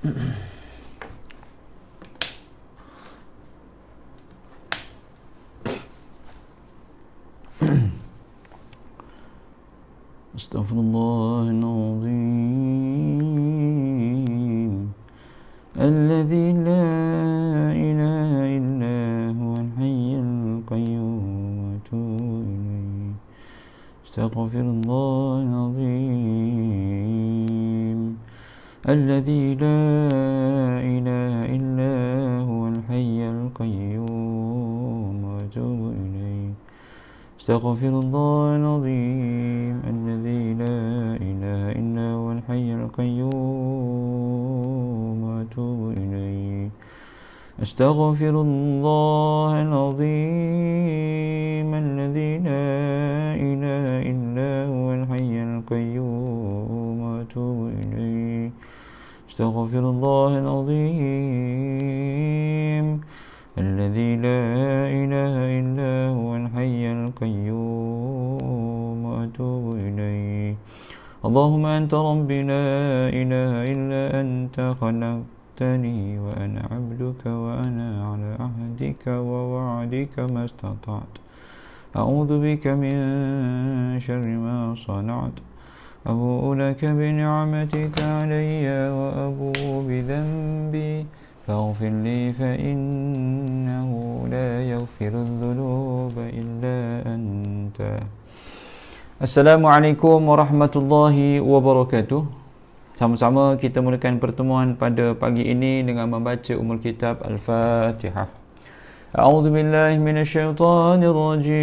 Astaghfirullahaladzim Alladzi la ilaha illa huwal hayyul qayyum wa atubu ilaih. Astaghfirullahaladzim Alladzi la ilaha illa huwal hayyul qayyum wa atubu ilaih. Astaghfirullahaladzim Alladzi la ilaha illa huwal hayyul qayyum wa atubu ilaih. Astaghfirullahaladzim Alladzi la ilaha illa huwal hayyul qayyum wa atubu ilaih. Astaghfirullahaladzim Alladzi la ilaha illa huwal hayyul qayyum wa atubu ilaih. Allahumma anta rabbi la ilaha illa anta khalaqtani wa ana 'abduka wa ana 'ala ahdika wa wa'dika mastata'tu. A'udzu bika min syarri ma sana'tu. Abu'u laka bi ni'matika 'alayya wa abu'u bi dhanbi faghfir li fa innahu la yaghfiru dhunuba illa anta. Assalamualaikum warahmatullahi wabarakatuh. Sama-sama kita mulakan pertemuan pada pagi ini dengan membaca Ummul Kitab Al-Fatihah. A'udzu billahi minasyaitonir rajim.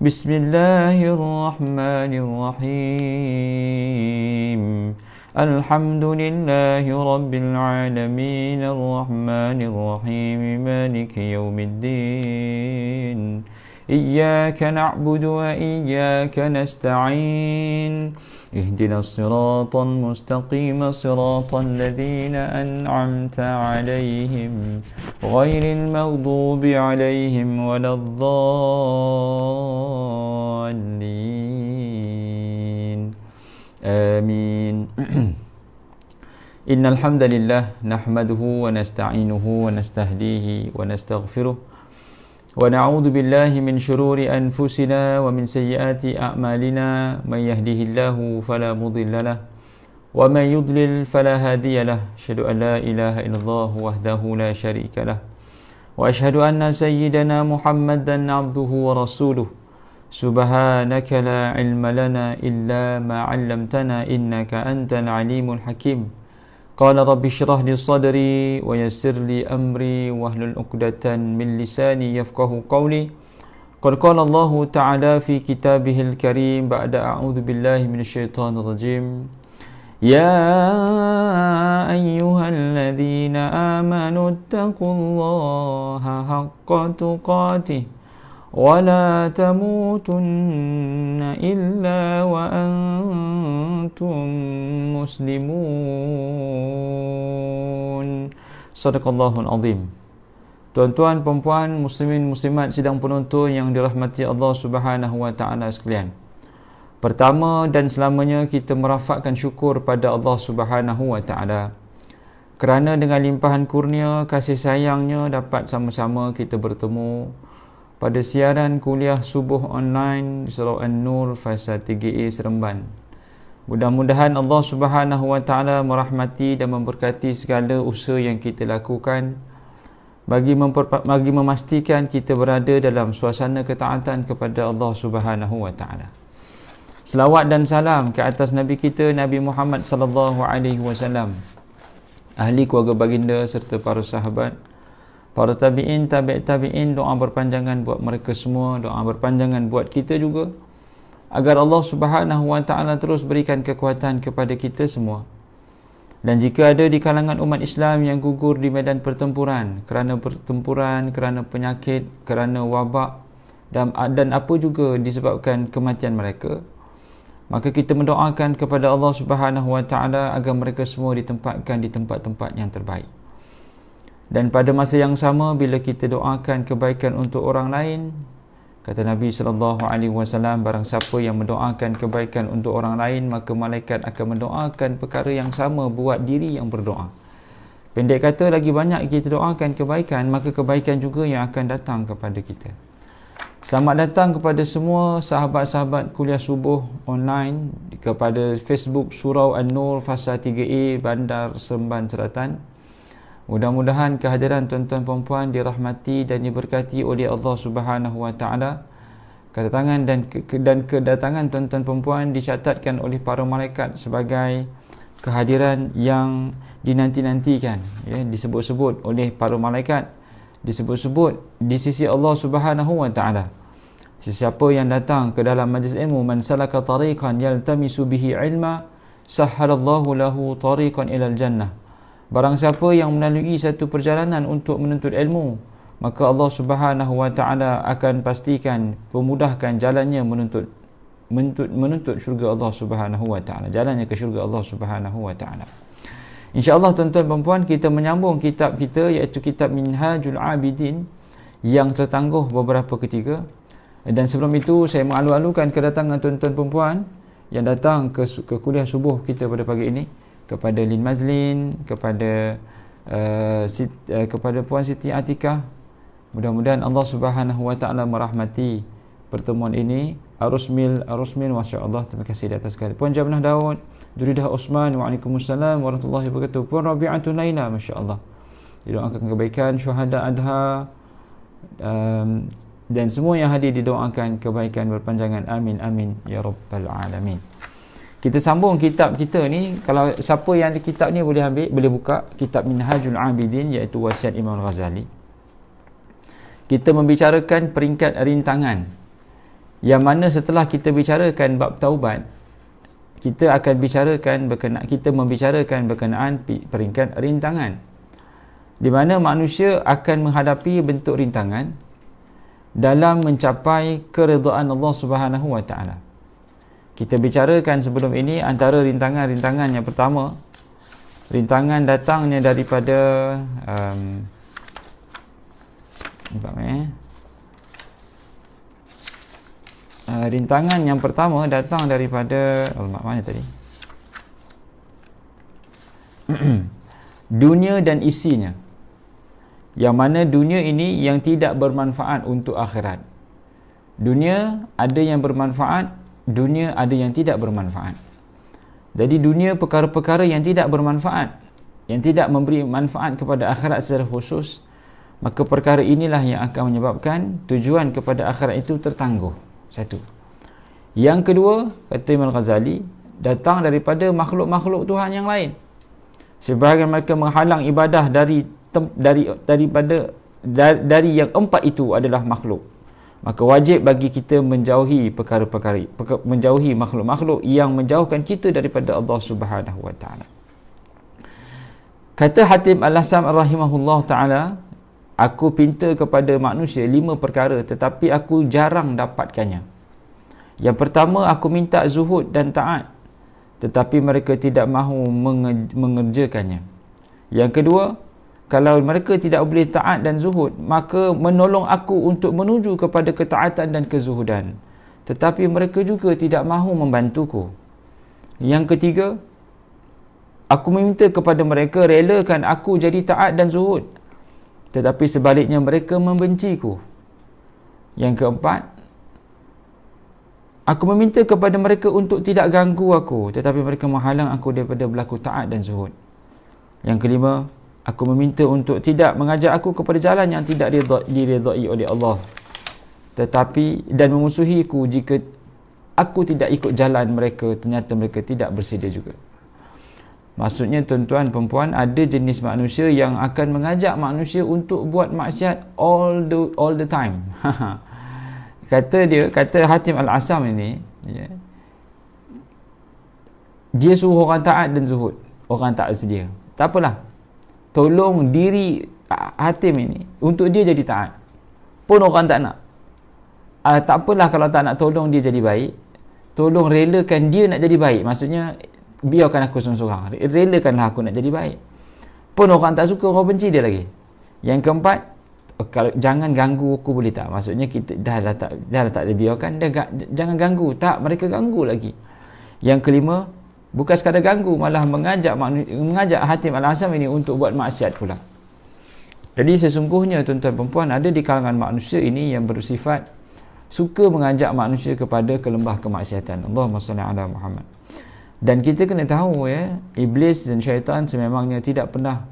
Bismillahirrahmanirrahim. Alhamdulillahi rabbil alamin arrahmanir rahim maliki yaumiddin. إياك نعبد وإياك نستعين اهدنا الصراط المستقيم صراط الذين أنعمت عليهم غير المغضوب عليهم ولا الضالين آمين. إن الحمد لله نحمده ونستعينه ونستهديه ونستغفره ونعوذ بالله من شرور أنفسنا ومن سيئات أعمالنا من يهده الله فلا مضل له ومن يضلل فلا هادي له. أشهد أن لا إله إلا الله وحده لا شريك له وأشهد أن سيدنا محمدا عبده ورسوله. سبحانك لا علم لنا إلا ما علمتنا إنك أنت العليم الحكيم. قال رب اشرح لي صدري ويسر لي أمري واحلل عقدة من لساني يفقهوا قولي. قد قال الله تعالى في كتابه الكريم بعد أعوذ بالله من الشيطان الرجيم يا أيها الذين آمنوا اتقوا الله حق تقاته ولا تموتن إلا وأنتم مسلمون. Sadaqallahul azim. Tuan-tuan, perempuan, muslimin, muslimat sidang penonton yang dirahmati Allah Subhanahu wa taala sekalian. Pertama dan selamanya kita merafakkan syukur pada Allah Subhanahu wa taala kerana dengan limpahan kurnia kasih sayangnya dapat sama-sama kita bertemu pada siaran kuliah subuh online di Surau An-Nur Fasa 3A Seremban. Mudah-mudahan Allah Subhanahu wa taala merahmati dan memberkati segala usaha yang kita lakukan bagi memastikan kita berada dalam suasana ketaatan kepada Allah Subhanahu wa taala. Selawat dan salam ke atas Nabi kita Nabi Muhammad sallallahu alaihi wasallam, ahli keluarga baginda serta para sahabat, para tabi'in, tabi'in, doa berpanjangan buat mereka semua, doa berpanjangan buat kita juga, agar Allah Subhanahu wa taala terus berikan kekuatan kepada kita semua. Dan jika ada di kalangan umat Islam yang gugur di medan pertempuran, kerana penyakit, kerana wabak dan apa juga disebabkan kematian mereka, maka kita mendoakan kepada Allah Subhanahu wa taala agar mereka semua ditempatkan di tempat-tempat yang terbaik. Dan pada masa yang sama, bila kita doakan kebaikan untuk orang lain, Kata Nabi SAW, barang siapa yang mendoakan kebaikan untuk orang lain, maka malaikat akan mendoakan perkara yang sama buat diri yang berdoa. Pendek kata, lagi banyak kita doakan kebaikan, maka kebaikan juga yang akan datang kepada kita. Selamat datang kepada semua sahabat-sahabat kuliah subuh online kepada Facebook Surau An-Nur Fasa 3A Bandar Seremban Selatan. Mudah-mudahan kehadiran tuan-tuan perempuan dirahmati dan diberkati oleh Allah Subhanahu Wa Taala. Kedatangan dan kedatangan tuan-tuan perempuan dicatatkan oleh para malaikat sebagai kehadiran yang dinanti-nantikan, ya, disebut-sebut oleh para malaikat, disebut-sebut di sisi Allah Subhanahu Wa Taala. Sesiapa yang datang ke dalam majlis ilmu, man salaka tariqan yaltamisu bihi ilma, sahhalallahu lahu tariqan ilal jannah. Barang siapa yang melalui satu perjalanan untuk menuntut ilmu, maka Allah Subhanahu Wa Taala akan pastikan memudahkan jalannya menuntut syurga Allah Subhanahu Wa Taala, jalannya ke syurga Allah Subhanahu Wa Taala. InsyaAllah tuan-tuan dan puan, kita menyambung kitab kita, iaitu kitab Minhajul Abidin yang tertangguh beberapa ketika. Dan sebelum itu saya mengalu-alukan kedatangan tuan-tuan dan puan yang datang ke kuliah subuh kita pada pagi ini, kepada Lin Mazlin, kepada Puan Siti Atikah. Mudah-mudahan Allah Subhanahu Wa Taala merahmati pertemuan ini. Arusmil, masya-Allah, terima kasih di atas sekali. Puan Jabnah Daud, Juridah Osman, waalaikumsalam warahmatullahi wabarakatuh. Puan Rabi'atun Laila, masya-Allah, didoakan kebaikan. Syuhada Adha, dan semua yang hadir didoakan kebaikan berpanjangan. Amin amin ya rabbal alamin. Kita sambung kitab kita ni. Kalau siapa yang ada kitab ni boleh ambil, boleh buka kitab Minhajul Abidin, iaitu wasiat Imam Ghazali. Kita membicarakan peringkat rintangan, yang mana setelah kita bicarakan bab taubat, kita akan membicarakan berkenaan peringkat rintangan, di mana manusia akan menghadapi bentuk rintangan dalam mencapai keredaan Allah Subhanahu Wa Taala. Kita bicarakan sebelum ini antara rintangan-rintangan yang pertama, rintangan datangnya daripada rintangan yang pertama datang daripada mana tadi? Dunia dan isinya. Yang mana dunia ini yang tidak bermanfaat untuk akhirat. Dunia ada yang bermanfaat, dunia ada yang tidak bermanfaat. Jadi dunia perkara-perkara yang tidak bermanfaat, yang tidak memberi manfaat kepada akhirat secara khusus, maka perkara inilah yang akan menyebabkan tujuan kepada akhirat itu tertangguh. Satu. Yang kedua, kata Imam Ghazali, datang daripada makhluk-makhluk Tuhan yang lain. Sebahagian mereka menghalang ibadah dari yang empat itu adalah makhluk. Maka wajib bagi kita menjauhi menjauhi makhluk-makhluk yang menjauhkan kita daripada Allah Subhanahu Wa Taala. Kata Hatim Al-Hassam rahimahullah taala, aku pinta kepada manusia 5 perkara tetapi aku jarang dapatkannya. Yang pertama, aku minta zuhud dan taat tetapi mereka tidak mahu mengerjakannya. Yang kedua, kalau mereka tidak boleh taat dan zuhud, maka menolong aku untuk menuju kepada ketaatan dan kezuhudan, tetapi mereka juga tidak mahu membantuku. Yang ketiga, aku meminta kepada mereka relakan aku jadi taat dan zuhud, tetapi sebaliknya mereka membenciku. Yang keempat, aku meminta kepada mereka untuk tidak ganggu aku, tetapi mereka menghalang aku daripada berlaku taat dan zuhud. Yang kelima, aku meminta untuk tidak mengajak aku kepada jalan yang tidak diredai oleh Allah, dan memusuhiku jika aku tidak ikut jalan mereka, ternyata mereka tidak bersedia juga. Maksudnya tuan-tuan perempuan, ada jenis manusia yang akan mengajak manusia untuk buat maksiat all the time. Kata Hatim Al-Asam ini, ya, dia suruh orang taat dan zuhud, orang tak bersedia. Tak apalah, tolong diri Hatim ini untuk dia jadi taat, pun orang tak nak. Tak apalah kalau tak nak tolong dia jadi baik, tolong relakan dia nak jadi baik. Maksudnya, biarkan aku seorang-seorang, relakanlah aku nak jadi baik, pun orang tak suka, orang benci dia lagi. Yang keempat, kalau jangan ganggu aku boleh tak? Maksudnya kita dah tak ada biarkan jangan ganggu. Tak, mereka ganggu lagi. Yang kelima, bukan sekadar ganggu, malah mengajak Hatim Al-Asam ini untuk buat maksiat pula. Jadi sesungguhnya tuan-tuan dan puan, ada di kalangan manusia ini yang bersifat suka mengajak manusia kepada kelembah kemaksiatan. Allahumma salli ala Muhammad. Dan kita kena tahu iblis dan syaitan sememangnya tidak pernah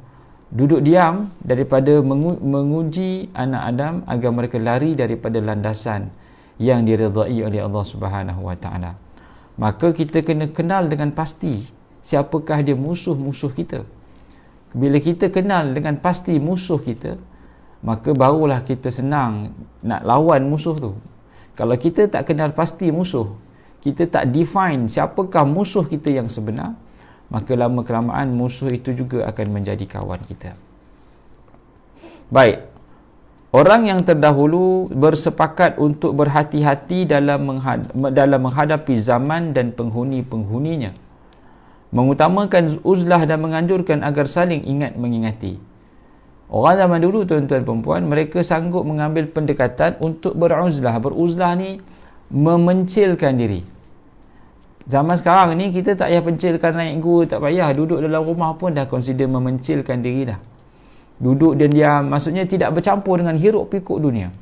duduk diam daripada menguji anak Adam agar mereka lari daripada landasan yang diredai oleh Allah Subhanahu wa taala. Maka kita kena kenal dengan pasti siapakah dia musuh-musuh kita. Bila kita kenal dengan pasti musuh kita, maka barulah kita senang nak lawan musuh tu. Kalau kita tak kenal pasti musuh, kita tak define siapakah musuh kita yang sebenar, maka lama-kelamaan musuh itu juga akan menjadi kawan kita. Baik. Orang yang terdahulu bersepakat untuk berhati-hati dalam menghadapi zaman dan penghuni-penghuninya, mengutamakan uzlah dan menganjurkan agar saling ingat mengingati. Orang zaman dulu tuan-tuan dan puan, mereka sanggup mengambil pendekatan untuk beruzlah. Beruzlah ni memencilkan diri. Zaman sekarang ni kita tak payah pencilkan naik gua, tak payah duduk dalam rumah pun dah consider memencilkan diri dah. Duduk dan diam, maksudnya tidak bercampur dengan hiruk pikuk dunia.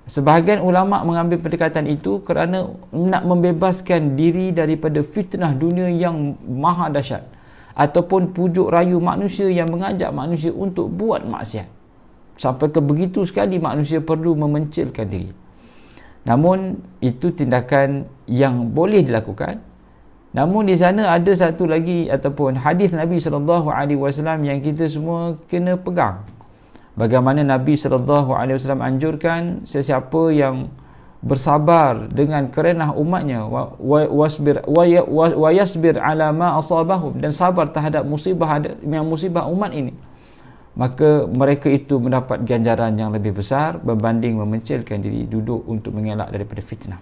Sebahagian ulama mengambil pendekatan itu kerana nak membebaskan diri daripada fitnah dunia yang maha dahsyat, ataupun pujuk rayu manusia yang mengajak manusia untuk buat maksiat. Sampai ke begitu sekali manusia perlu memencilkan diri. Namun itu tindakan yang boleh dilakukan. Namun di sana ada satu lagi ataupun hadis Nabi SAW yang kita semua kena pegang. Bagaimana Nabi SAW anjurkan sesiapa yang bersabar dengan kerenah umatnya wa yasbir ala ma asabahum, dan sabar terhadap musibah umat ini, maka mereka itu mendapat ganjaran yang lebih besar berbanding memencilkan diri duduk untuk mengelak daripada fitnah.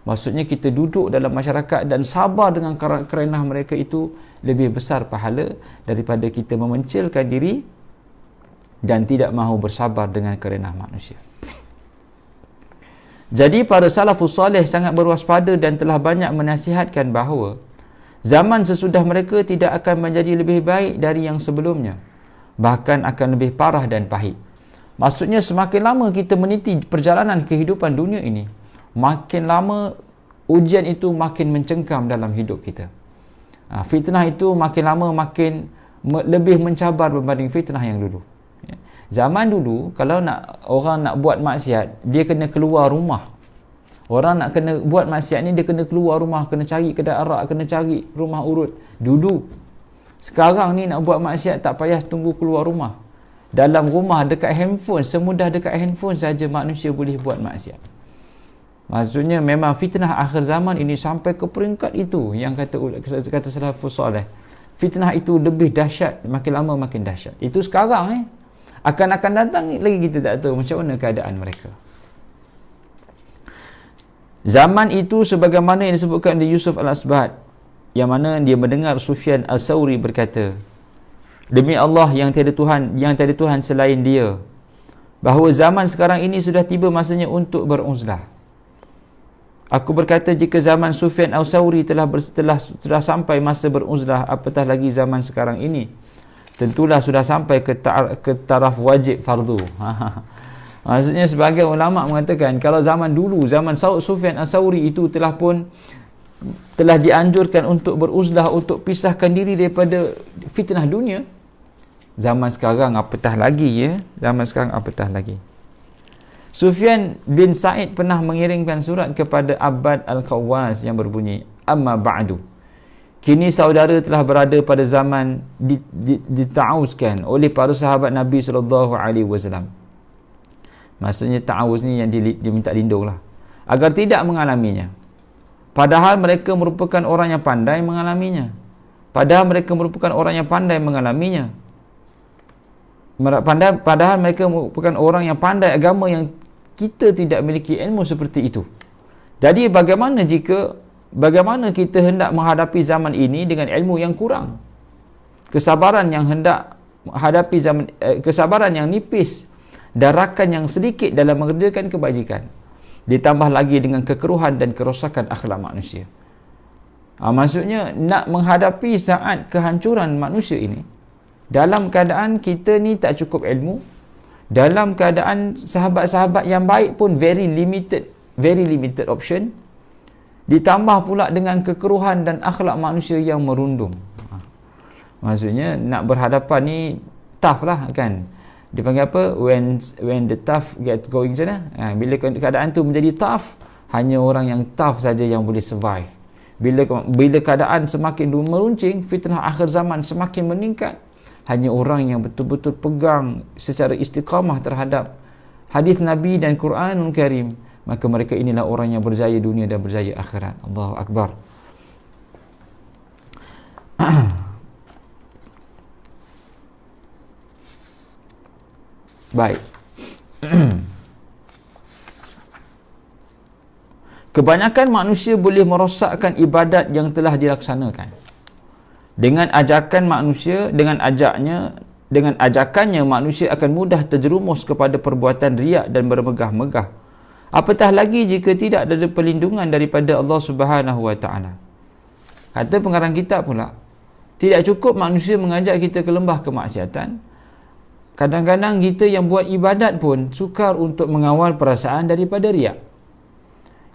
Maksudnya kita duduk dalam masyarakat dan sabar dengan kerenah mereka itu lebih besar pahala daripada kita memencilkan diri dan tidak mahu bersabar dengan kerenah manusia. Jadi para salafus soleh sangat berwaspada dan telah banyak menasihatkan bahawa zaman sesudah mereka tidak akan menjadi lebih baik dari yang sebelumnya, bahkan akan lebih parah dan pahit. Maksudnya semakin lama kita meniti perjalanan kehidupan dunia ini, makin lama ujian itu makin mencengkam dalam hidup kita. Fitnah itu makin lama makin lebih mencabar berbanding fitnah yang dulu. Zaman dulu kalau orang nak buat maksiat, dia kena keluar rumah. Orang nak kena buat maksiat ni dia kena keluar rumah, kena cari kedai arak, kena cari rumah urut dulu. Sekarang ni nak buat maksiat tak payah tunggu keluar rumah. Dalam rumah, dekat handphone, semudah dekat handphone saja manusia boleh buat maksiat. Maksudnya memang fitnah akhir zaman ini sampai ke peringkat itu yang kata salafus soleh. Fitnah itu lebih dahsyat, makin lama makin dahsyat. Itu sekarang akan datang lagi kita tak tahu macam mana keadaan mereka. Zaman itu sebagaimana yang disebutkan oleh Yusuf Al-Asbad, yang mana dia mendengar Sufyan Al-Sawri berkata, demi Allah yang tiada Tuhan selain dia, bahawa zaman sekarang ini sudah tiba masanya untuk beruzlah. Aku berkata, jika zaman Sufyan Al-Sawri telah sampai masa beruzlah, apatah lagi zaman sekarang ini. Tentulah sudah sampai ke taraf wajib fardu. Maksudnya sebagian ulama mengatakan kalau zaman dulu, zaman Sufyan Al-Sawri itu telah dianjurkan untuk beruzlah, untuk pisahkan diri daripada fitnah dunia. Zaman sekarang apatah lagi Zaman sekarang apatah lagi. Sufyan bin Sa'id pernah mengirimkan surat kepada Abbad Al-Khawwas yang berbunyi, amma ba'du, kini saudara telah berada pada zaman dita'awuzkan oleh para sahabat Nabi SAW. Maksudnya ta'awuz ni yang diminta lindung lah, agar tidak mengalaminya. Padahal mereka merupakan orang yang pandai mengalaminya. Padahal mereka merupakan orang yang pandai agama yang kita tidak memiliki ilmu seperti itu. Jadi bagaimana kita hendak menghadapi zaman ini dengan ilmu yang kurang? Kesabaran yang hendak menghadapi kesabaran yang nipis darakan yang sedikit dalam mengerjakan kebajikan, ditambah lagi dengan kekeruhan dan kerosakan akhlak manusia. Maksudnya nak menghadapi saat kehancuran manusia ini, dalam keadaan kita ni tak cukup ilmu, dalam keadaan sahabat-sahabat yang baik pun very limited option, ditambah pula dengan kekeruhan dan akhlak manusia yang merundum. Maksudnya nak berhadapan ni tough lah kan. Dia panggil apa? When the tough get going, macam mana? Bila keadaan tu menjadi tough, hanya orang yang tough saja yang boleh survive. Bila keadaan semakin meruncing, fitnah akhir zaman semakin meningkat, hanya orang yang betul-betul pegang secara istiqamah terhadap hadis Nabi dan Quranul Karim, maka mereka inilah orang yang berjaya dunia dan berjaya akhirat. Allahu Akbar. Baik. Kebanyakan manusia boleh merosakkan ibadat yang telah dilaksanakan. Dengan ajakannya manusia akan mudah terjerumus kepada perbuatan riak dan bermegah-megah. Apatah lagi jika tidak ada perlindungan daripada Allah Subhanahu Wa Taala. Kata pengarang kitab pula, tidak cukup manusia mengajak kita ke lembah kemaksiatan. Kadang-kadang kita yang buat ibadat pun sukar untuk mengawal perasaan daripada riak.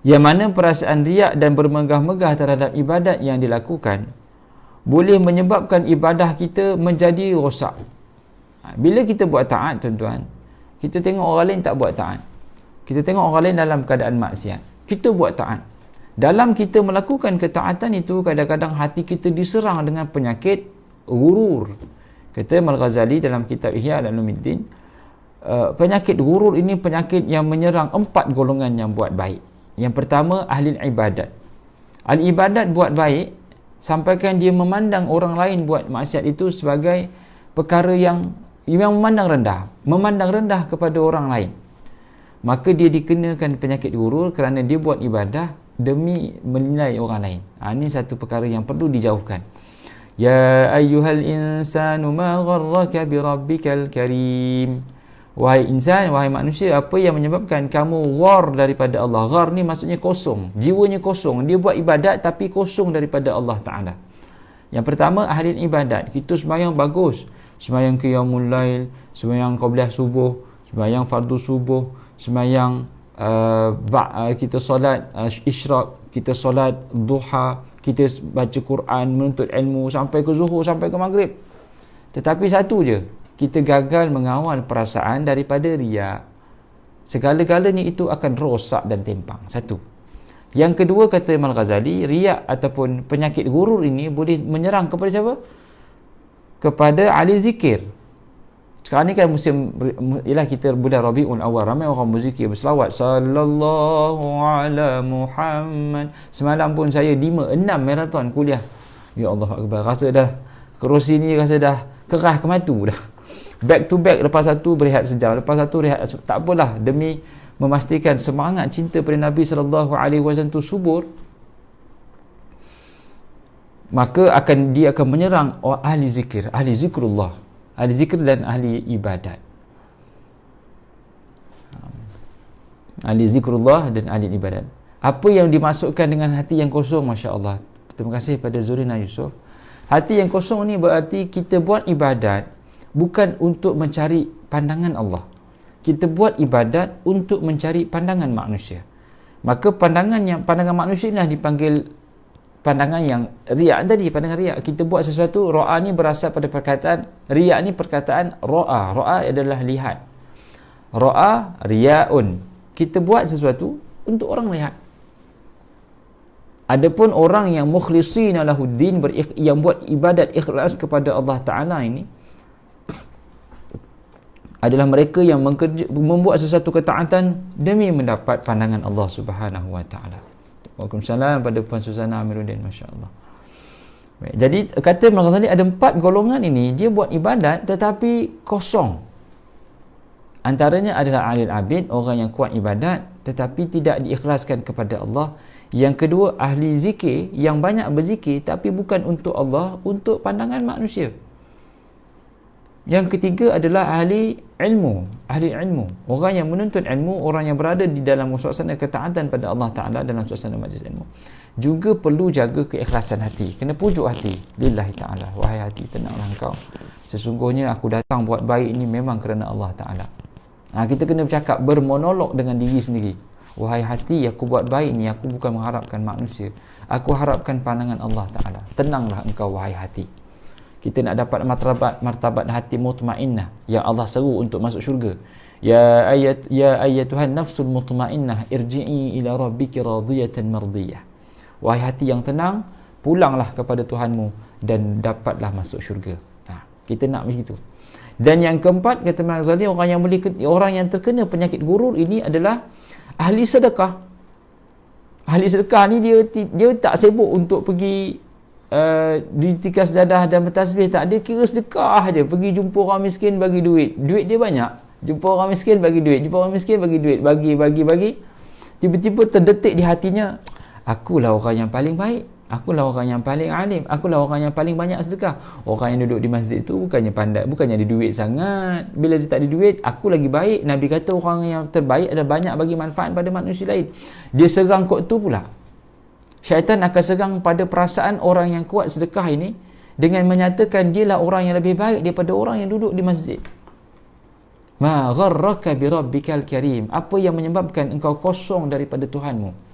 Yang mana perasaan riak dan bermegah-megah terhadap ibadat yang dilakukan boleh menyebabkan ibadah kita menjadi rosak. Bila kita buat taat, tuan-tuan, kita tengok orang lain tak buat taat. Kita tengok orang lain dalam keadaan maksiat, kita buat taat. Dalam kita melakukan ketaatan itu, kadang-kadang hati kita diserang dengan penyakit gurur. Kata Al-Ghazali dalam kitab Ihya Ulumuddin, penyakit gurur ini penyakit yang menyerang 4 golongan yang buat baik. Yang pertama, ahli ibadat. Ahli ibadat buat baik, sampaikan dia memandang orang lain buat maksiat itu sebagai perkara yang memandang rendah kepada orang lain. Maka dia dikenakan penyakit gurur kerana dia buat ibadah demi menilai orang lain. Ini satu perkara yang perlu dijauhkan. Ya ayyuhal insanu ma gharraka bi rabbikal karim. Wahai insan, wahai manusia, apa yang menyebabkan kamu ghar daripada Allah? Ghar ni maksudnya kosong, jiwanya kosong. Dia buat ibadat tapi kosong daripada Allah Ta'ala. Yang pertama, ahli ibadat. Kita sembahyang bagus, sembahyang qiyamul lail, sembahyang qabliyah subuh, sembahyang fardu subuh, sembahyang kita solat isyraq, kita solat duha, kita baca Quran, menuntut ilmu sampai ke zuhur, sampai ke maghrib. Tetapi satu je, kita gagal mengawal perasaan daripada riak. Segala-galanya itu akan rosak dan timpang. Satu. Yang kedua, kata Imam Ghazali, riak ataupun penyakit gurur ini boleh menyerang kepada siapa? Kepada ahli zikir. Sekarang ni kan musim, ialah kita bulan Rabiul Awal, ramai orang berzikir, berselawat sallallahu ala Muhammad. Semalam pun saya 5-6 maraton kuliah. Ya Allah Akbar, rasa dah kerusi ni rasa dah kerah ke matu dah. Back to back, lepas satu berehat sejam, lepas satu rehat. Tak apalah, demi memastikan semangat cinta pada Nabi SAW tu subur, maka dia akan menyerang ahli zikir, ahli zikrullah, ahli zikir dan ahli ibadat. Ahli zikrullah dan ahli ibadat. Apa yang dimasukkan dengan hati yang kosong? Masya Allah. Terima kasih pada Zurina Yusof. Hati yang kosong ni berarti kita buat ibadat bukan untuk mencari pandangan Allah. Kita buat ibadat untuk mencari pandangan manusia. Maka pandangan manusia inilah dipanggil pandangan yang riak tadi, pandangan riak. Kita buat sesuatu, ra'a ni berasal pada perkataan, riak ni perkataan ra'a. Ra'a adalah lihat. Ra'a riya'un. Kita buat sesuatu untuk orang lihat. Adapun orang yang mukhlishina lahuddin, yang buat ibadat ikhlas kepada Allah Ta'ala ini, adalah mereka yang membuat sesuatu ketaatan demi mendapat pandangan Allah Subhanahu Wa Taala. Waalaikumsalam pada Puan Susana Amiruddin, masya-Allah. Baik, jadi kata Imam Ghazali ada 4 golongan ini, dia buat ibadat tetapi kosong. Antaranya adalah ahli abid, orang yang kuat ibadat tetapi tidak diikhlaskan kepada Allah. Yang kedua, ahli zikir yang banyak berzikir tapi bukan untuk Allah, untuk pandangan manusia. Yang ketiga adalah ahli ilmu. Ahli ilmu, orang yang menuntut ilmu, orang yang berada di dalam suasana ketaatan pada Allah Ta'ala, dalam suasana majlis ilmu, juga perlu jaga keikhlasan hati. Kena pujuk hati, lillahi ta'ala, wahai hati, tenanglah engkau, sesungguhnya aku datang buat baik ini memang kerana Allah Ta'ala. Kita kena bercakap, bermonolog dengan diri sendiri. Wahai hati, aku buat baik ni, aku bukan mengharapkan manusia, aku harapkan pandangan Allah Ta'ala. Tenanglah engkau wahai hati. Kita nak dapat martabat hati mutmainnah yang Allah seru untuk masuk syurga. Ya ayyatuhan nafsul mutmainnah, irji'i ila rabbiki radiyatan mardiyah. Wahai hati yang tenang, pulanglah kepada Tuhanmu dan dapatlah masuk syurga. Kita nak begitu. Dan yang keempat, kata Imam Ghazali, orang yang terkena penyakit gurur ini adalah ahli sedekah. Ahli sedekah ni dia tak sibuk untuk pergi ditikar sejadah dan bertasbih, tak. Dia kira sedekah je, pergi jumpa orang miskin bagi duit dia banyak, jumpa orang miskin bagi duit, bagi, tiba-tiba terdetik di hatinya, akulah orang yang paling baik, akulah orang yang paling alim, akulah orang yang paling banyak sedekah. Orang yang duduk di masjid tu bukannya pandai, bukannya ada duit sangat. Bila dia tak ada duit, aku lagi baik. Nabi kata orang yang terbaik adalah banyak bagi manfaat pada manusia lain. Dia serang kot tu pula. Syaitan akan serang pada perasaan orang yang kuat sedekah ini dengan menyatakan dialah orang yang lebih baik daripada orang yang duduk di masjid. Ma gharraka bi rabbikal karim. Apa yang menyebabkan engkau kosong daripada Tuhanmu?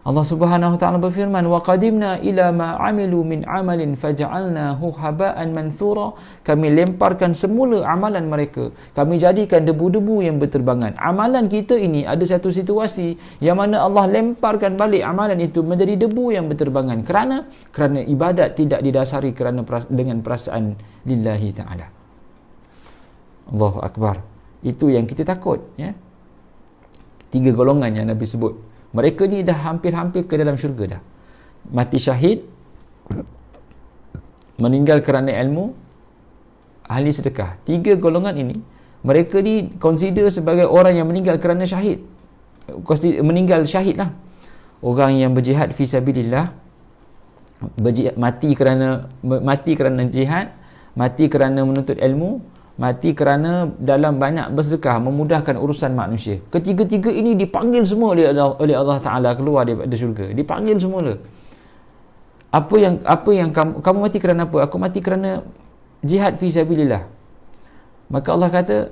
Allah Subhanahu wa taala berfirman, wa qadimna ila ma amilu min amalin faj'alnahu haba'an manthura. Kami lemparkan semula amalan mereka, kami jadikan debu-debu yang berterbangan. Amalan kita ini ada satu situasi yang mana Allah lemparkan balik amalan itu menjadi debu yang berterbangan. Kerana ibadat tidak didasari dengan perasaan lillahi ta'ala. Allahu Akbar. Itu yang kita takut, ya. 3 golongan yang Nabi sebut. Mereka ni dah hampir-hampir ke dalam syurga dah. Mati syahid, meninggal kerana ilmu, ahli sedekah. 3 golongan ini, mereka ni consider sebagai orang yang meninggal kerana syahid. Meninggal syahid lah. Orang yang berjihad fi sabilillah, mati kerana jihad, mati kerana menuntut ilmu, mati kerana dalam banyak bersedekah, memudahkan urusan manusia. Ketiga-tiga ini dipanggil semua oleh Allah Ta'ala keluar daripada syurga. Dipanggil semula. Apa yang kamu mati kerana apa? Aku mati kerana jihad fi sabilillah. Maka Allah kata,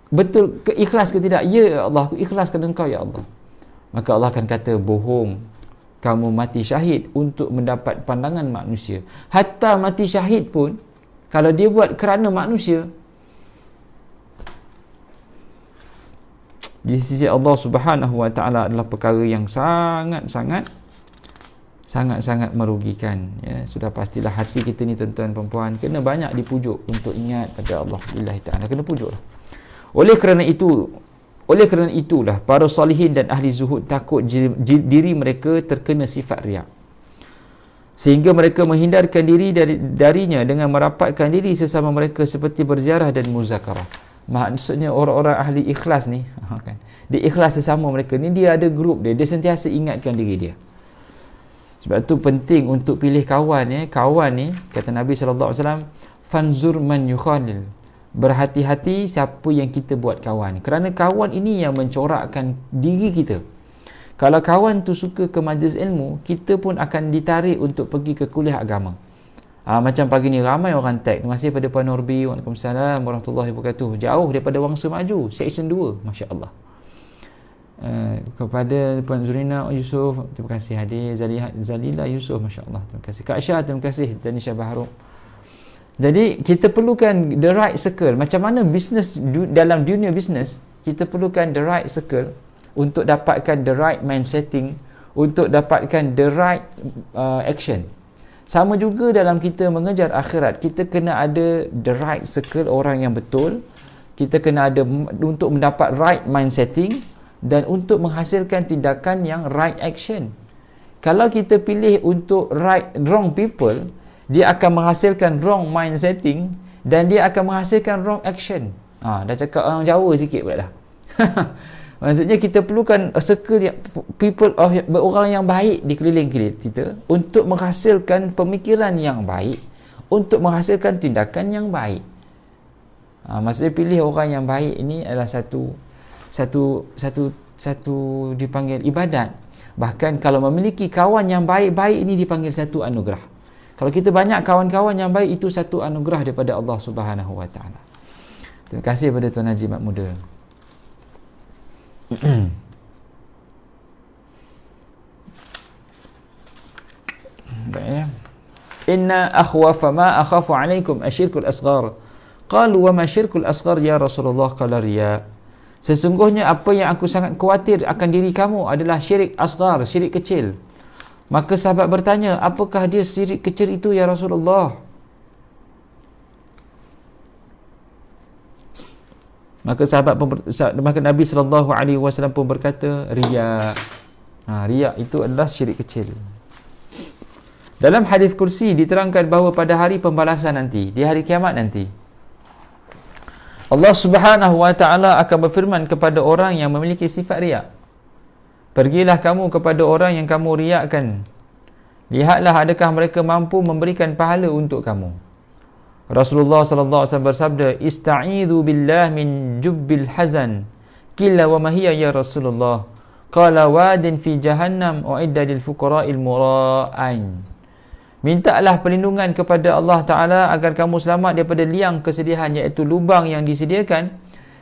betul ke ikhlas ke tidak? Ya Allah, aku ikhlas kerana engkau ya Allah. Maka Allah akan kata, bohong, kamu mati syahid untuk mendapat pandangan manusia. Hatta mati syahid pun, kalau dia buat kerana manusia, di sisi Allah Subhanahu wa taala adalah perkara yang sangat-sangat merugikan, ya. Sudah pastilah hati kita ni, tuan-tuan perempuan, kena banyak dipujuk untuk ingat pada Allah Lillahi ta'ala. Kena pujuklah. Oleh kerana itulah para salihin dan ahli zuhud takut diri mereka terkena sifat riak, sehingga mereka menghindarkan diri darinya dengan merapatkan diri sesama mereka seperti berziarah dan muzakarah. Maksudnya orang-orang ahli ikhlas ni, kan, dia ikhlas sesama mereka ni, dia ada grup dia sentiasa ingatkan diri dia. Sebab tu penting untuk pilih kawan, ya. Kawan ni, kata Nabi SAW, fanzur man yukhalil. Berhati-hati siapa yang kita buat kawan, kerana kawan ini yang mencorakkan diri kita. Kalau kawan tu suka ke majlis ilmu, kita pun akan ditarik untuk pergi ke kuliah agama. Macam pagi ni ramai orang tag. Terima kasih pada Puan Nurbi, Waalaikumsalam warahmatullahi wabarakatuh. Jauh daripada Wangsa Maju, Section 2, Masya Allah. Kepada Puan Zurina Yusuf, terima kasih hadir. Zalila Yusuf, Masya Allah, terima kasih. Kak Aisyah, terima kasih. Tanisha Baharum. Jadi kita perlukan the right circle. Macam mana bisnes, dalam dunia bisnes, kita perlukan the right circle untuk dapatkan the right mind setting, untuk dapatkan the right action. Sama juga dalam kita mengejar akhirat, kita kena ada the right circle, orang yang betul. Kita kena ada untuk mendapat right mind setting dan untuk menghasilkan tindakan yang right action. Kalau kita pilih untuk wrong people, dia akan menghasilkan wrong mind setting dan dia akan menghasilkan wrong action. Dah cakap orang Jawa sikit pula dah. Maksudnya kita perlukan circle orang yang baik di keliling kita untuk menghasilkan pemikiran yang baik, untuk menghasilkan tindakan yang baik. Maksudnya pilih orang yang baik ini adalah satu dipanggil ibadat. Bahkan kalau memiliki kawan yang baik-baik ini dipanggil satu anugerah. Kalau kita banyak kawan-kawan yang baik, itu satu anugerah daripada Allah Subhanahu Wa Taala. Terima kasih kepada Tuan Haji Mat Muda. Inna akhwafa ma akhafu alaikum asyirkul asghar. Qalu wa ma syirkul asghar ya Rasulullah? Qala riya. Sesungguhnya apa yang aku sangat khawatir akan diri kamu adalah syirik asghar, syirik kecil. Maka sahabat bertanya, apakah dia syirik kecil itu ya Rasulullah? Maka Nabi SAW pun berkata, riya. Riya itu adalah syirik kecil. Dalam hadis kursi diterangkan bahawa pada hari pembalasan nanti, di hari kiamat nanti, Allah Subhanahu Wa Taala akan berfirman kepada orang yang memiliki sifat riak, pergilah kamu kepada orang yang kamu riakkan, lihatlah adakah mereka mampu memberikan pahala untuk kamu. Rasulullah sallallahu alaihi wasallam bersabda, ista'idhu billah min jubbil hazan. Qila wa ma hiya ya Rasulullah? Qala wadin fi jahannam uidda lil fuqara'il mura'ain. Mintalah perlindungan kepada Allah Ta'ala agar kamu selamat daripada liang kesedihan, iaitu lubang yang disediakan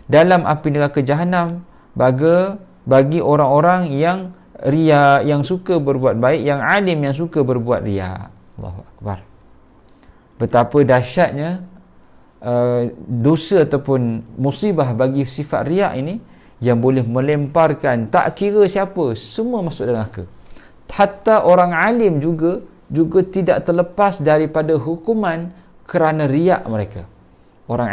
dalam api neraka Jahannam bagi orang-orang yang riya, yang suka berbuat baik, yang alim, yang suka berbuat riya. Allahu Akbar. Betapa dahsyatnya dosa ataupun musibah bagi sifat riya ini, yang boleh melemparkan tak kira siapa, semua masuk neraka. Hatta orang alim juga tidak terlepas daripada hukuman kerana riak mereka. Orang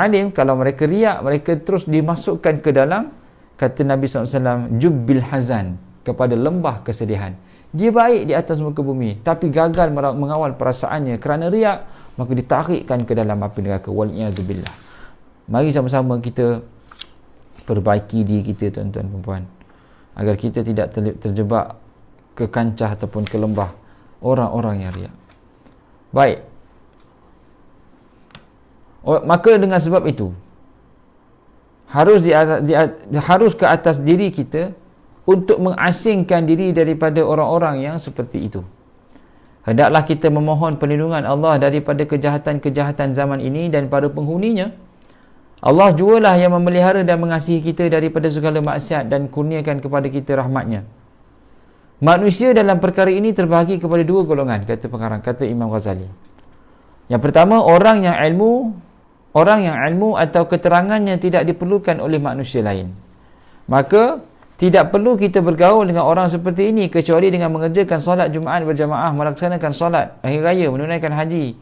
alim kalau mereka riak, mereka terus dimasukkan ke dalam, kata Nabi SAW, jubbil hazan, kepada lembah kesedihan. Dia baik di atas muka bumi, tapi gagal mengawal perasaannya kerana riak, maka ditarikkan ke dalam api neraka. Wal'iyadzubillah. Mari sama-sama kita perbaiki diri kita, tuan-tuan dan puan, agar kita tidak terjebak ke kancah ataupun ke lembah orang-orang yang riak. Baik. Maka dengan sebab itu, harus ke atas diri kita untuk mengasingkan diri daripada orang-orang yang seperti itu. Hendaklah kita memohon perlindungan Allah daripada kejahatan-kejahatan zaman ini dan para penghuninya. Allah jualah yang memelihara dan mengasihi kita daripada segala maksiat dan kurniakan kepada kita rahmatnya. Manusia dalam perkara ini terbahagi kepada dua golongan, kata pengarang, kata Imam Ghazali. Yang pertama, orang yang ilmu atau keterangannya tidak diperlukan oleh manusia lain. Maka tidak perlu kita bergaul dengan orang seperti ini kecuali dengan mengerjakan solat Jumaat berjamaah, melaksanakan solat akhir raya, menunaikan haji,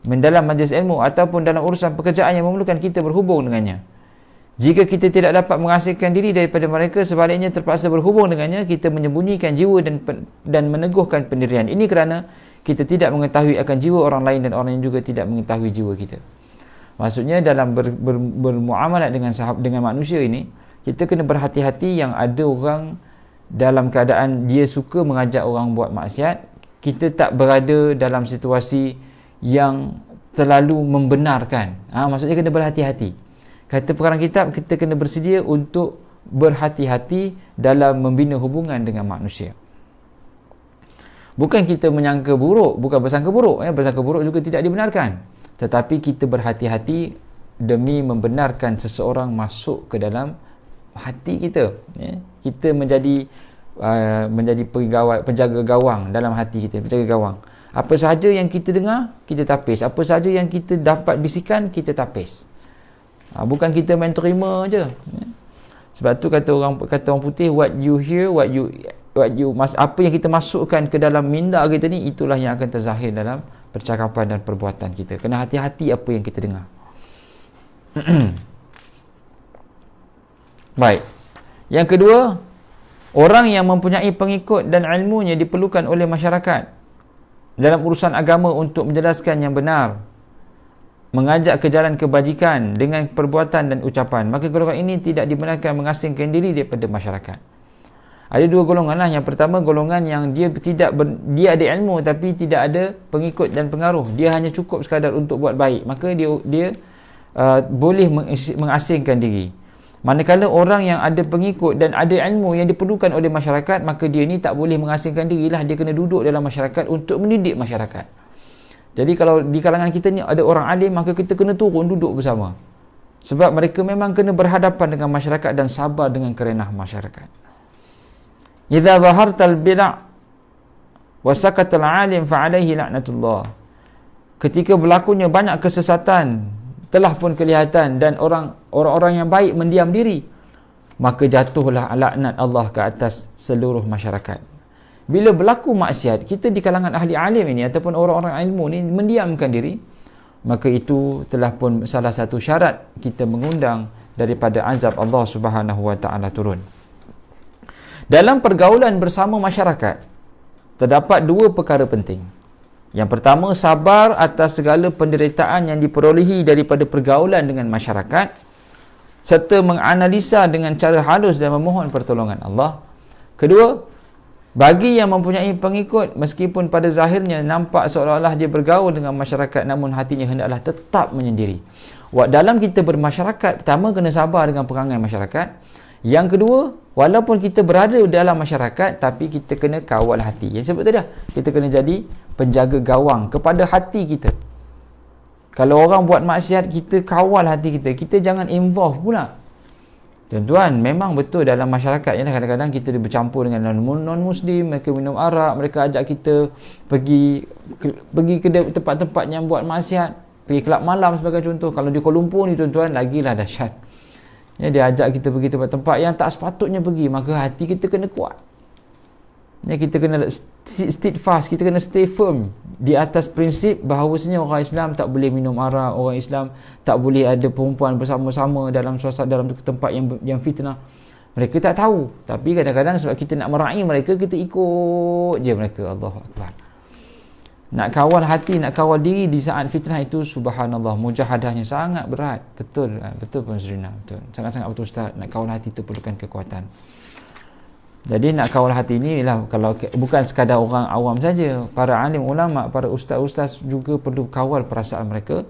mendalam majlis ilmu, ataupun dalam urusan pekerjaan yang memerlukan kita berhubung dengannya. Jika kita tidak dapat mengasingkan diri daripada mereka, sebaliknya terpaksa berhubung dengannya, kita menyembunyikan jiwa dan meneguhkan pendirian. Ini kerana kita tidak mengetahui akan jiwa orang lain dan orang yang juga tidak mengetahui jiwa kita. Maksudnya dalam bermuamalat dengan manusia ini, kita kena berhati-hati. Yang ada orang dalam keadaan dia suka mengajak orang buat maksiat, kita tak berada dalam situasi yang terlalu membenarkan. Maksudnya kena berhati-hati. Kata pengarang kitab, kita kena bersedia untuk berhati-hati dalam membina hubungan dengan manusia. Bukan kita menyangka buruk, bukan bersangka buruk. Bersangka buruk juga tidak dibenarkan. Tetapi kita berhati-hati demi membenarkan seseorang masuk ke dalam hati kita. Kita menjadi penjaga gawang dalam hati kita, penjaga gawang. Apa sahaja yang kita dengar, kita tapis. Apa sahaja yang kita dapat bisikan, kita tapis. Bukan kita main terima je. Sebab tu kata orang putih, what you hear, apa yang kita masukkan ke dalam minda kita ni, itulah yang akan terzahir dalam percakapan dan perbuatan kita. Kena hati-hati apa yang kita dengar. Baik. Yang kedua, orang yang mempunyai pengikut dan ilmunya diperlukan oleh masyarakat dalam urusan agama untuk menjelaskan yang benar, mengajak ke jalan kebajikan dengan perbuatan dan ucapan, maka golongan ini tidak dibenarkan mengasingkan diri daripada masyarakat. Ada dua golongan lah. Yang pertama, golongan yang dia ada ilmu tapi tidak ada pengikut dan pengaruh. Dia hanya cukup sekadar untuk buat baik. Maka dia boleh mengasingkan diri. Manakala orang yang ada pengikut dan ada ilmu yang diperlukan oleh masyarakat, maka dia ni tak boleh mengasingkan dirilah, dia kena duduk dalam masyarakat untuk mendidik masyarakat. Jadi kalau di kalangan kita ni ada orang alim, maka kita kena turun duduk bersama. Sebab mereka memang kena berhadapan dengan masyarakat dan sabar dengan kerenah masyarakat. Idza zahartal bid'ah wa sakatal alim fa alaihi la'natullah. Ketika berlakunya banyak kesesatan telah pun kelihatan dan orang-orang yang baik mendiam diri, maka jatuhlah laknat Allah ke atas seluruh masyarakat. Bila berlaku maksiat, kita di kalangan ahli alim ini ataupun orang-orang ilmu ni mendiamkan diri, maka itu telah pun salah satu syarat kita mengundang daripada azab Allah Subhanahu wa taala turun. Dalam pergaulan bersama masyarakat terdapat dua perkara penting. Yang pertama, sabar atas segala penderitaan yang diperolehi daripada pergaulan dengan masyarakat, serta menganalisa dengan cara halus dan memohon pertolongan Allah. Kedua, bagi yang mempunyai pengikut, meskipun pada zahirnya nampak seolah-olah dia bergaul dengan masyarakat, namun hatinya hendaklah tetap menyendiri. Dalam kita bermasyarakat, pertama kena sabar dengan perangai masyarakat. Yang kedua, walaupun kita berada dalam masyarakat, tapi kita kena kawal hati. Yang sebut tadi, kita kena jadi penjaga gawang kepada hati kita. Kalau orang buat maksiat, kita kawal hati kita. Kita jangan involve pula. Tuan-tuan, memang betul dalam masyarakat ni kadang-kadang kita bercampur dengan non-Muslim, mereka minum arak, mereka ajak kita pergi ke tempat-tempat yang buat maksiat, pergi kelab malam sebagai contoh. Kalau di Kuala Lumpur ni tuan-tuan, lagilah dahsyat. Ya, dia ajak kita pergi tempat-tempat yang tak sepatutnya pergi, maka hati kita kena kuat. Ya, kita kena steadfast, kita kena stay firm di atas prinsip bahawasanya orang Islam tak boleh minum arak, orang Islam tak boleh ada perempuan bersama-sama dalam suasana, dalam tempat yang fitnah. Mereka tak tahu, tapi kadang-kadang sebab kita nak meraih mereka, kita ikut je mereka. Allahu Akbar. Nak kawal hati, nak kawal diri di saat fitnah itu, subhanallah, mujahadahnya sangat berat. Betul Puan Serina, betul. Sangat-sangat betul Ustaz. Nak kawal hati itu perlukan kekuatan. Jadi nak kawal hati ni lah, kalau bukan sekadar orang awam saja, para alim ulama, para ustaz-ustaz juga perlu kawal perasaan mereka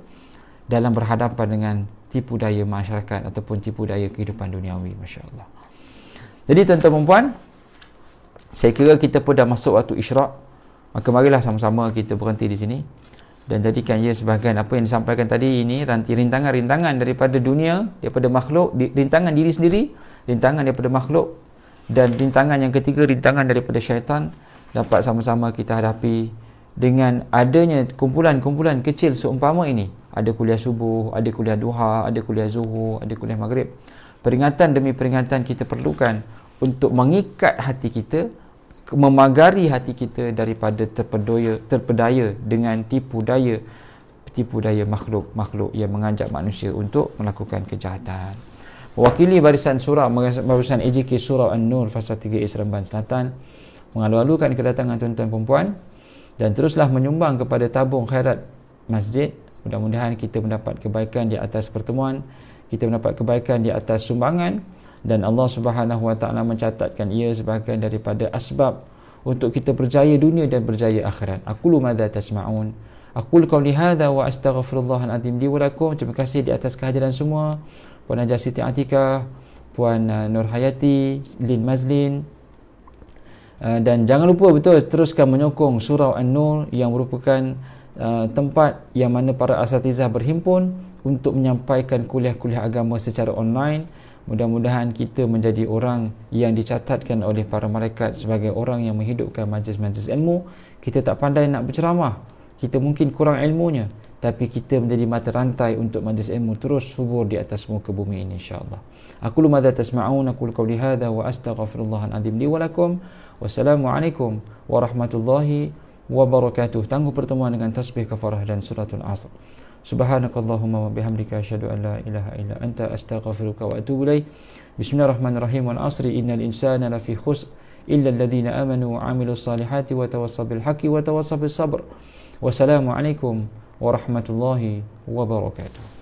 dalam berhadapan dengan tipu daya masyarakat ataupun tipu daya kehidupan duniawi. Masya-Allah. Jadi tuan-tuan dan puan, saya kira kita pun dah masuk waktu isyraq. Maka marilah sama-sama kita berhenti di sini dan jadikan ia sebahagian apa yang disampaikan tadi ini, rintangan-rintangan daripada dunia, daripada makhluk, rintangan diri sendiri, rintangan daripada makhluk, dan rintangan yang ketiga, rintangan daripada syaitan, dapat sama-sama kita hadapi dengan adanya kumpulan-kumpulan kecil seumpama ini. Ada kuliah subuh, ada kuliah duha, ada kuliah zuhur, ada kuliah maghrib. Peringatan demi peringatan kita perlukan untuk mengikat hati kita, memagari hati kita daripada terpedaya dengan tipu daya makhluk yang mengajak manusia untuk melakukan kejahatan. Mewakili barisan AJK Surau An-Nur Fasa 3 Seremban Selatan, mengalu-alukan kedatangan tuan-tuan dan puan dan teruslah menyumbang kepada tabung khairat masjid. Mudah-mudahan kita mendapat kebaikan di atas pertemuan, kita mendapat kebaikan di atas sumbangan, dan Allah Subhanahu wa taala mencatatkan ia sebagai daripada asbab untuk kita berjaya dunia dan berjaya akhirat. Aqulu madza tasma'un. Aqulu qawli hadza wa astaghfirullahal azim li wa lakum. Terima kasih di atas kehadiran semua. Puan Najah Siti Atikah, Puan Nur Hayati, Lin Mazlin. Dan jangan lupa betul teruskan menyokong Surau An-Nur yang merupakan tempat yang mana para asatizah berhimpun untuk menyampaikan kuliah-kuliah agama secara online. Mudah-mudahan kita menjadi orang yang dicatatkan oleh para malaikat sebagai orang yang menghidupkan majlis-majlis ilmu. Kita tak pandai nak berceramah, kita mungkin kurang ilmunya, tapi kita menjadi mata rantai untuk majlis ilmu terus subur di atas muka bumi ini, insya-Allah. Aqulu madza tasma'un, aqulu qawli hadza wa astaghfirullahal azim li wa lakum. Wassalamualaikum warahmatullahi wabarakatuh. Tangguh pertemuan dengan tasbih kafarah dan suratul asr. Subhanakallahumma wa bihamdika asyhadu an la ilaha illa anta astaghfiruka wa atubu ilaik. Bismillahirrahmanirrahim. Wal asri innal insana lafi khusr illa alladhina amanu wa amilus salihati wa tawassaw bil haqqi wa tawassaw bis sabr. Wassalamu alaikum warahmatullahi wabarakatuh.